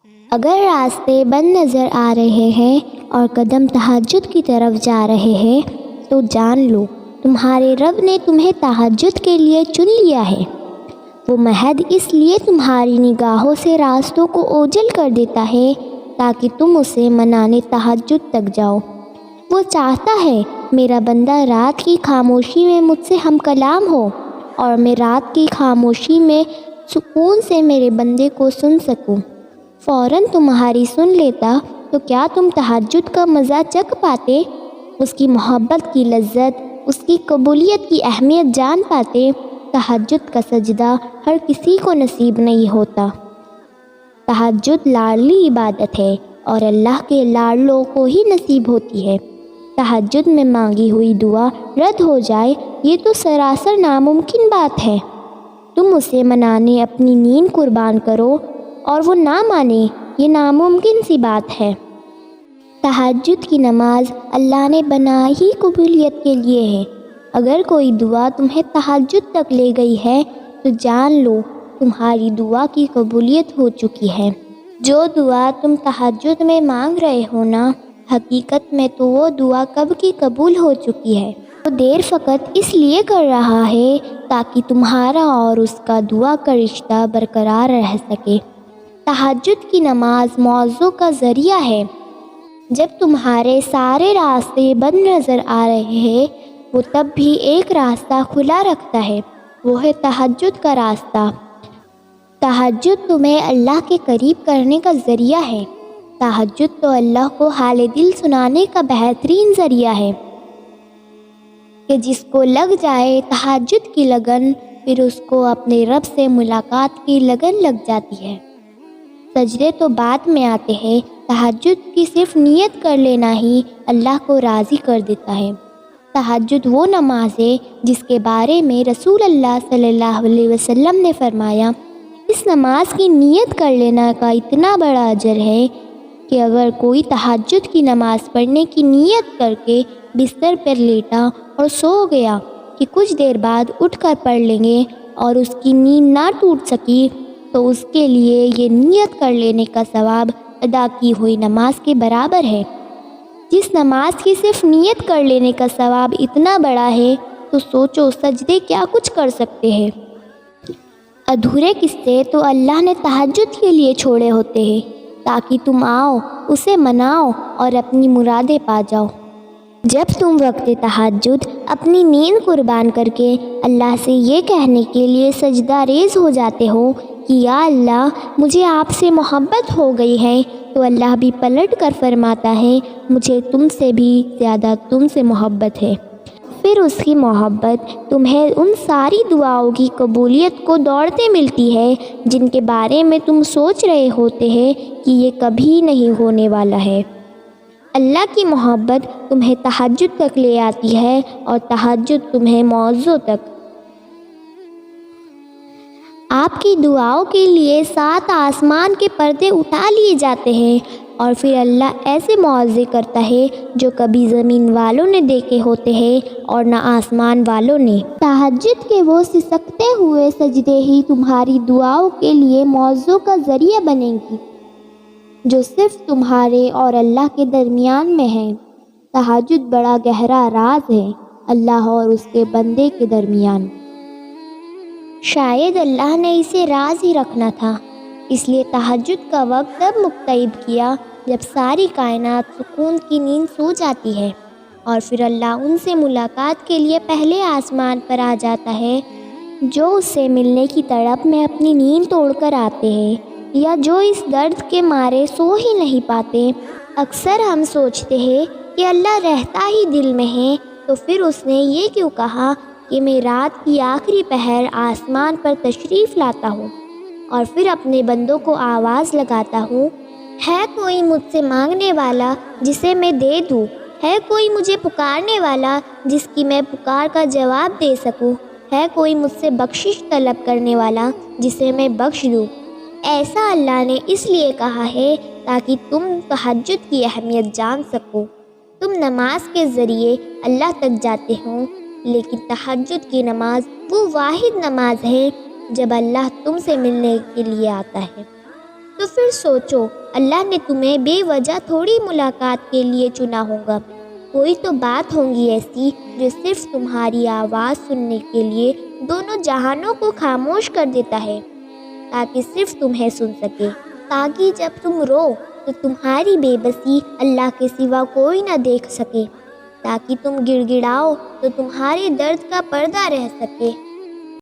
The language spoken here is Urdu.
اگر راستے بند نظر آ رہے ہیں اور قدم تہجد کی طرف جا رہے ہیں تو جان لو تمہارے رب نے تمہیں تہجد کے لیے چن لیا ہے۔ وہ محض اس لیے تمہاری نگاہوں سے راستوں کو اوجھل کر دیتا ہے تاکہ تم اسے منانے تہجد تک جاؤ۔ وہ چاہتا ہے میرا بندہ رات کی خاموشی میں مجھ سے ہم کلام ہو اور میں رات کی خاموشی میں سکون سے میرے بندے کو سن سکوں۔ فوراً تمہاری سن لیتا تو کیا تم تہجد کا مزہ چکھ پاتے، اس کی محبت کی لذت، اس کی قبولیت کی اہمیت جان پاتے؟ تہجد کا سجدہ ہر کسی کو نصیب نہیں ہوتا۔ تہجد لاڈلی عبادت ہے اور اللہ کے لاڈلوں کو ہی نصیب ہوتی ہے۔ تہجد میں مانگی ہوئی دعا رد ہو جائے یہ تو سراسر ناممکن بات ہے۔ تم اسے منانے اپنی نیند قربان کرو اور وہ نہ مانے، یہ ناممکن سی بات ہے۔ تہجد کی نماز اللہ نے بنائی ہی قبولیت کے لیے ہے۔ اگر کوئی دعا تمہیں تہجد تک لے گئی ہے تو جان لو تمہاری دعا کی قبولیت ہو چکی ہے۔ جو دعا تم تہجد میں مانگ رہے ہو نا، حقیقت میں تو وہ دعا کب کی قبول ہو چکی ہے۔ وہ دیر فقط اس لیے کر رہا ہے تاکہ تمہارا اور اس کا دعا کا رشتہ برقرار رہ سکے۔ تہجد کی نماز معاوضوں کا ذریعہ ہے۔ جب تمہارے سارے راستے بند نظر آ رہے ہیں وہ تب بھی ایک راستہ کھلا رکھتا ہے، وہ ہے تہجد کا راستہ۔ تہجد تمہیں اللہ کے قریب کرنے کا ذریعہ ہے۔ تہجد تو اللہ کو حال دل سنانے کا بہترین ذریعہ ہے کہ جس کو لگ جائے تہجد کی لگن، پھر اس کو اپنے رب سے ملاقات کی لگن لگ جاتی ہے۔ سجدے تو بعد میں آتے ہیں، تہجد کی صرف نیت کر لینا ہی اللہ کو راضی کر دیتا ہے۔ تہجد وہ نماز ہے جس کے بارے میں رسول اللہ صلی اللہ علیہ وسلم نے فرمایا، اس نماز کی نیت کر لینا کا اتنا بڑا اجر ہے کہ اگر کوئی تہجد کی نماز پڑھنے کی نیت کر کے بستر پر لیٹا اور سو گیا کہ کچھ دیر بعد اٹھ کر پڑھ لیں گے اور اس کی نیند نہ ٹوٹ سکی تو اس کے لیے یہ نیت کر لینے کا ثواب ادا کی ہوئی نماز کے برابر ہے۔ جس نماز کی صرف نیت کر لینے کا ثواب اتنا بڑا ہے تو سوچو سجدے کیا کچھ کر سکتے ہیں۔ ادھورے قصے تو اللہ نے تہجد کے لیے چھوڑے ہوتے ہیں تاکہ تم آؤ، اسے مناؤ اور اپنی مرادیں پا جاؤ۔ جب تم وقت تہجد اپنی نیند قربان کر کے اللہ سے یہ کہنے کے لیے سجدہ ریز ہو جاتے ہو کہ یا اللہ مجھے آپ سے محبت ہو گئی ہے، تو اللہ بھی پلٹ کر فرماتا ہے مجھے تم سے بھی زیادہ تم سے محبت ہے۔ پھر اس کی محبت تمہیں ان ساری دعاؤں کی قبولیت کو دوڑتے ملتی ہے جن کے بارے میں تم سوچ رہے ہوتے ہیں کہ یہ کبھی نہیں ہونے والا ہے۔ اللہ کی محبت تمہیں تہجد تک لے آتی ہے اور تہجد تمہیں معاوضوں تک۔ آپ کی دعاؤں کے لیے 7 آسمان کے پردے اٹھا لیے جاتے ہیں اور پھر اللہ ایسے معاوضے کرتا ہے جو کبھی زمین والوں نے دیکھے ہوتے ہیں اور نہ آسمان والوں نے۔ تہجد کے وہ سسکتے ہوئے سجدے ہی تمہاری دعاؤں کے لیے معاوضوں کا ذریعہ بنیں گی جو صرف تمہارے اور اللہ کے درمیان میں ہیں۔ تہجد بڑا گہرا راز ہے اللہ اور اس کے بندے کے درمیان۔ شاید اللہ نے اسے راز ہی رکھنا تھا، اس لیے تہجد کا وقت تب مقترب کیا جب ساری کائنات سکون کی نیند سو جاتی ہے اور پھر اللہ ان سے ملاقات کے لیے پہلے آسمان پر آ جاتا ہے جو اس سے ملنے کی تڑپ میں اپنی نیند توڑ کر آتے ہیں یا جو اس درد کے مارے سو ہی نہیں پاتے۔ اکثر ہم سوچتے ہیں کہ اللہ رہتا ہی دل میں ہے، تو پھر اس نے یہ کیوں کہا کہ میں رات کی آخری پہر آسمان پر تشریف لاتا ہوں اور پھر اپنے بندوں کو آواز لگاتا ہوں، ہے کوئی مجھ سے مانگنے والا جسے میں دے دوں، ہے کوئی مجھے پکارنے والا جس کی میں پکار کا جواب دے سکوں، ہے کوئی مجھ سے بخشش طلب کرنے والا جسے میں بخش دوں۔ ایسا اللہ نے اس لیے کہا ہے تاکہ تم تہجد کی اہمیت جان سکو۔ تم نماز کے ذریعے اللہ تک جاتے ہو، لیکن تہجد کی نماز وہ واحد نماز ہے جب اللہ تم سے ملنے کے لیے آتا ہے۔ تو پھر سوچو، اللہ نے تمہیں بے وجہ تھوڑی ملاقات کے لیے چنا ہوگا۔ کوئی تو بات ہوگی ایسی جو صرف تمہاری آواز سننے کے لیے دونوں جہانوں کو خاموش کر دیتا ہے، تاکہ صرف تمہیں سن سکے، تاکہ جب تم رو تو تمہاری بے بسی اللہ کے سوا کوئی نہ دیکھ سکے، تاکہ تم گڑ گڑاؤ تو تمہارے درد کا پردہ رہ سکے۔